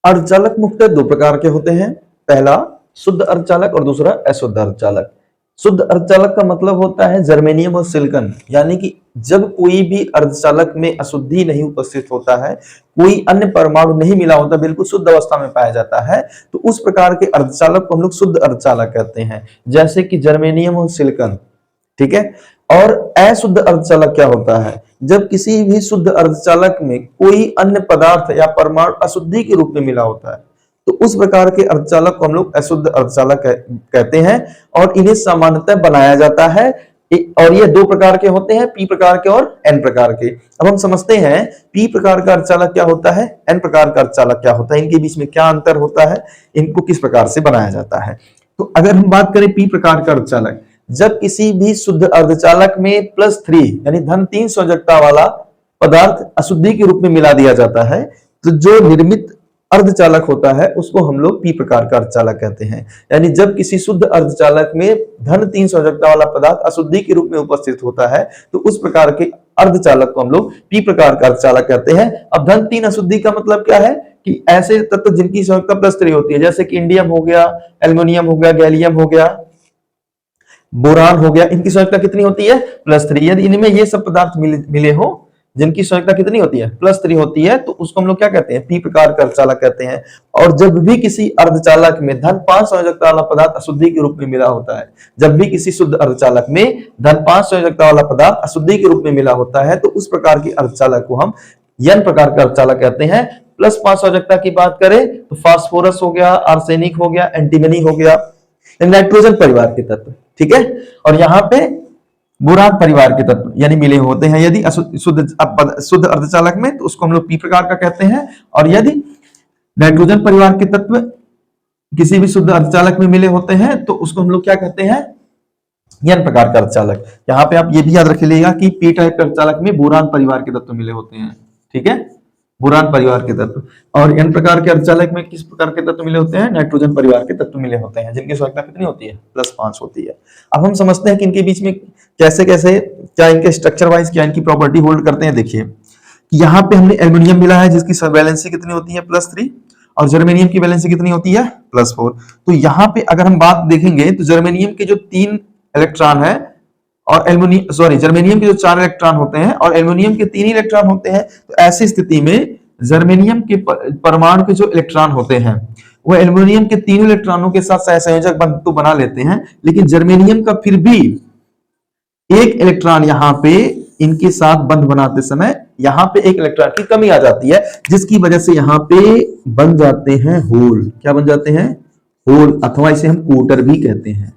अर्धचालक मुख्यतः दो प्रकार के होते हैं। पहला शुद्ध अर्धचालक और दूसरा अशुद्ध अर्धचालक। शुद्ध अर्धचालक का मतलब होता है जर्मेनियम और सिलिकॉन, यानी कि जब कोई भी अर्धचालक में अशुद्धि नहीं उपस्थित होता है, कोई अन्य परमाणु नहीं मिला होता, बिल्कुल शुद्ध अवस्था में पाया जाता है, तो उस प्रकार के अर्धचालक को हम लोग शुद्ध अर्धचालक कहते हैं, जैसे कि जर्मेनियम और सिलिकॉन। ठीक है। और अशुद्ध अर्धचालक क्या होता है? जब किसी भी शुद्ध अर्धचालक में कोई अन्य पदार्थ या परमाणु अशुद्धि के रूप में मिला होता है, तो उस प्रकार के अर्धचालक को हम लोग अशुद्ध अर्धचालक कहते हैं और इन्हें सामान्यतः बनाया जाता है। और ये दो प्रकार के होते हैं, पी प्रकार के और एन प्रकार के। अब हम समझते हैं पी प्रकार का अर्धचालक क्या होता है, एन प्रकार का अर्धचालक क्या होता है, इनके बीच में क्या अंतर होता है, इनको किस प्रकार से बनाया जाता है। तो अगर हम बात करें पी प्रकार का अर्धचालक, जब किसी भी शुद्ध अर्धचालक में +3 यानी धन 3 संयोजकता वाला पदार्थ अशुद्धि के रूप में मिला दिया जाता है, तो जो निर्मित अर्धचालक होता है उसको हम लोग पी प्रकार का अर्धचालक कहते हैं। यानी जब किसी शुद्ध अर्धचालक में धन 3 संयोजकता वाला पदार्थ अशुद्धि के रूप में उपस्थित होता है, तो उस प्रकार के अर्धचालक को हम लोग पी प्रकार का अर्धचालक कहते हैं। अब धन 3 अशुद्धि का मतलब क्या है कि ऐसे तत्व जिनकी संयोजकता +3 होती है, जैसे कि इंडियम हो गया, एल्युमिनियम हो गया, गैलियम हो गया, बोरान हो गया, इनकी संयोजकता कितनी होती है? +3। यदि इनमें ये सब पदार्थ मिले हो जिनकी संयोजकता कितनी होती है? +3 होती है, तो उसको हम लोग क्या कहते हैं? पी प्रकार का अर्धचालक कहते हैं। और जब भी किसी अर्धचालक में धन 5 संयोजकता वाला पदार्थ अशुद्धि के रूप में मिला होता है, जब भी किसी शुद्ध अर्धचालक में धन 5 संयोजकता वाला पदार्थ अशुद्धि के रूप में मिला होता है, तो उस प्रकार के अर्धचालक को हम एन प्रकार का अर्धचालक कहते हैं। +5 संयोजकता की बात करें तो फास्फोरस हो गया, आर्सेनिक हो गया, एंटीमनी हो गया, नाइट्रोजन परिवार के तत्व। ठीक है। और यहाँ पे बोरान परिवार के तत्व यानी मिले होते हैं यदि शुद्ध अर्धचालक में, तो उसको हम लोग पी प्रकार का कहते हैं। और यदि नाइट्रोजन परिवार के तत्व किसी भी शुद्ध अर्धचालक में मिले होते हैं, तो उसको हम लोग क्या कहते हैं? एन प्रकार का अर्धचालक। यहाँ पे आप ये भी याद रखिएगा कि पी टाइप के अर्धचालक में बोरान परिवार के तत्व मिले होते हैं। ठीक है, बोरान परिवार के तत्व। और एन प्रकार के अर्धचालक में किस प्रकार के तत्व मिले होते हैं? नाइट्रोजन परिवार के तत्व मिले होते हैं, जिनकी संख्या कितनी होती है? +5 होती है। अब हम समझते हैं कि इनके बीच में कैसे कैसे क्या इनके स्ट्रक्चर वाइज क्या इनकी प्रॉपर्टी होल्ड करते हैं। देखिए यहाँ पे हमने एल्युमिनियम मिला है, जिसकी वैलेंसी कितनी होती है? +3। और जर्मेनियम की वैलेंसी कितनी होती है? +4। तो यहाँ पे अगर हम बात देखेंगे तो जर्मेनियम के जो 3 इलेक्ट्रॉन है और जर्मेनियम के जो 4 इलेक्ट्रॉन होते हैं और एल्युमिनियम के 3 इलेक्ट्रॉन होते हैं, तो ऐसी स्थिति में जर्मेनियम के परमाणु के जो इलेक्ट्रॉन होते हैं वो एल्युमिनियम के 3 इलेक्ट्रॉनों के साथ सहसंयोजक बंध तो बना लेते हैं, लेकिन जर्मेनियम का फिर भी एक इलेक्ट्रॉन यहाँ पे इनके साथ बंध बनाते समय यहाँ पे एक इलेक्ट्रॉन की कमी आ जाती है, जिसकी वजह से यहाँ पे बन जाते हैं होल। क्या बन जाते हैं? होल, अथवा इसे हम कोटर भी कहते हैं।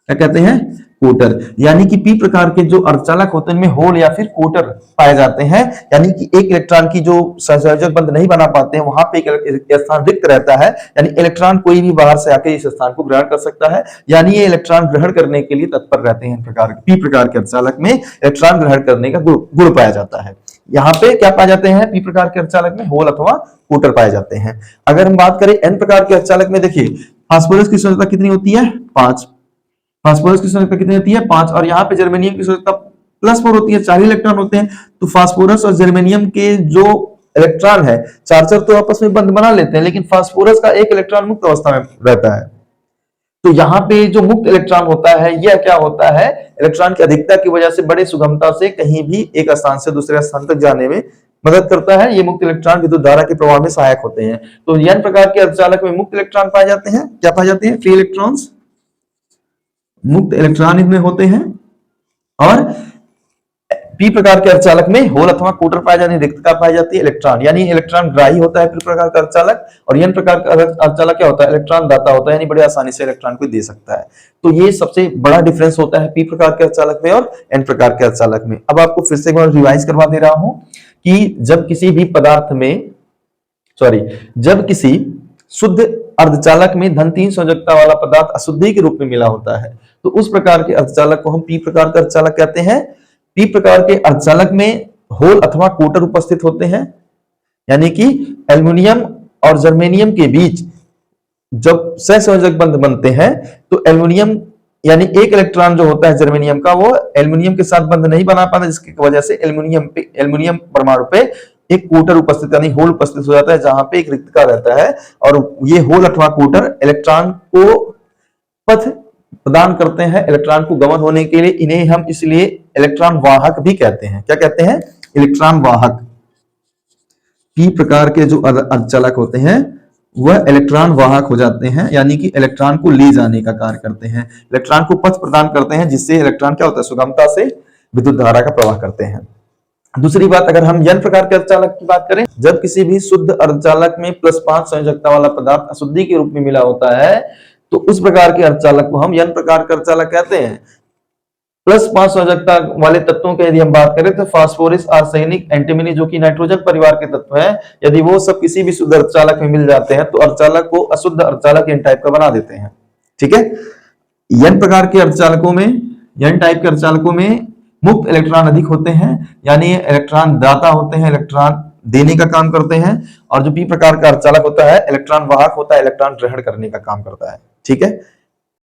क्या कहते हैं? कोटर। यानी कि पी प्रकार के जो अर्धचालक होते हैं इनमें होल या फिर कोटर पाए जाते हैं, यानी कि एक इलेक्ट्रॉन की जो सहसंयोजक बंध नहीं बना पाते हैं वहां पे एक स्थान रिक्त रहता है, यानी इलेक्ट्रॉन कोई भी बाहर से आकर इस स्थान को ग्रहण कर सकता है, यानी ये इलेक्ट्रॉन ग्रहण करने के लिए तत्पर रहते हैं। पी प्रकार के अर्धचालक में इलेक्ट्रॉन ग्रहण करने का गुण पाया जाता है। यहाँ पे क्या पाए जाते हैं? पी प्रकार के अर्धचालक में होल अथवा कोटर पाए जाते हैं। अगर हम बात करें एन प्रकार के अर्धचालक में, देखिए फास्फोरस की संयोजकता कितनी होती है? 5। फास्फोरस की संयोजकता कितनी होती है? 5। और यहाँ पे जर्मेनियम की संयोजकता +4 होती है, 4 इलेक्ट्रॉन होते हैं। तो फास्फोरस और जर्मेनियम के जो इलेक्ट्रॉन है 4 तो आपस में बंध बना लेते हैं, लेकिन फास्फोरस का एक इलेक्ट्रॉन मुक्त अवस्था में रहता है। तो यहाँ पे जो मुक्त इलेक्ट्रॉन होता है यह क्या होता है? इलेक्ट्रॉन की अधिकता की वजह से बड़े सुगमता से कहीं भी एक स्थान से दूसरे स्थान तक जाने में मदद करता है। ये मुक्त इलेक्ट्रॉन विद्युत धारा के प्रवाह में सहायक होते हैं। तो एन प्रकार के अर्धचालक में मुक्त इलेक्ट्रॉन पाए जाते हैं। क्या पाए जाते हैं? फ्री इलेक्ट्रॉन्स, मुक्त इलेक्ट्रॉन इनमें होते हैं। और पी प्रकार के अर्धचालक में होल अथवा कोटर पाए जाते हैं, रिक्तता पाई जाती है, इलेक्ट्रॉन यानी इलेक्ट्रॉन ग्राही होता है पी प्रकार का अर्धचालक। और एन प्रकार का अर्धचालक क्या होता है? इलेक्ट्रॉन दाता होता है, यानी बड़े आसानी से इलेक्ट्रॉन को दे सकता है। तो ये सबसे बड़ा डिफरेंस होता है पी प्रकार के अर्धचालक में और एन प्रकार के अर्धचालक में। अब आपको फिर से एक बार रिवाइज करवा दे रहा हूं कि जब किसी भी पदार्थ में जब किसी शुद्ध अर्धचालक में धन 3 संयोजकता वाला पदार्थ अशुद्धि के रूप में मिला होता है, तो उस प्रकार के अर्धचालक को हम पी प्रकार का अर्धचालक कहते हैं। पी प्रकार के अर्धचालक में होल अथवा कोटर उपस्थित होते हैं, यानी कि एल्युमिनियम और जर्मेनियम के बीच जब सहसंयोजक बंध बनते हैं तो एल्युमिनियम यानी एक इलेक्ट्रॉन जो होता है जर्मेनियम का वो एल्युमिनियम के साथ बंध नहीं बना पाता, जिसकी वजह से एल्युमिनियम परमाणु पे एक कोटर उपस्थित यानी होल उपस्थित हो जाता है जहां पे एक रिक्तता रहता है, और ये होल अथवा कोटर इलेक्ट्रॉन को पथ प्रदान करते हैं इलेक्ट्रॉन को गमन होने के लिए। इन्हें हम इसलिए इलेक्ट्रॉन वाहक भी कहते हैं। क्या कहते हैं? इलेक्ट्रॉन वाहक। पी प्रकार के जो अर्धचालक होते हैं वह इलेक्ट्रॉन वाहक हो जाते हैं, यानी कि इलेक्ट्रॉन को ले जाने का कार्य करते हैं, इलेक्ट्रॉन को पथ प्रदान करते हैं, जिससे इलेक्ट्रॉन क्या होता है, सुगमता से विद्युत धारा का प्रवाह करते हैं। दूसरी बात, अगर हम n प्रकार के अर्धचालक की बात करें, जब किसी भी शुद्ध अर्धचालक में +5 संयोजकता वाला पदार्थ अशुद्धि के रूप में मिला होता है तो उस प्रकार के अर्धचालक को हम n प्रकार का अर्धचालक कहते हैं। +5 संयोजकता वाले तत्वों की यदि हम बात करें तो फास्फोरस, आर्सेनिक, एंटीमनी जो कि नाइट्रोजन परिवार के तत्व हैं, यदि वो सब किसी भी शुद्ध अर्धचालक में मिल जाते हैं तो अर्धचालक को अशुद्ध अर्धचालक n टाइप का बना देते हैं। ठीक है। n प्रकार के अर्धचालकों में, n टाइप के अर्धचालकों में मुक्त इलेक्ट्रॉन अधिक होते हैं, यानी ये इलेक्ट्रॉन दाता होते हैं, इलेक्ट्रॉन देने का काम करते हैं। और जो p प्रकार का अर्धचालक होता है इलेक्ट्रॉन वाहक होता है, इलेक्ट्रॉन ग्रहण करने का काम करता है। ठीक है।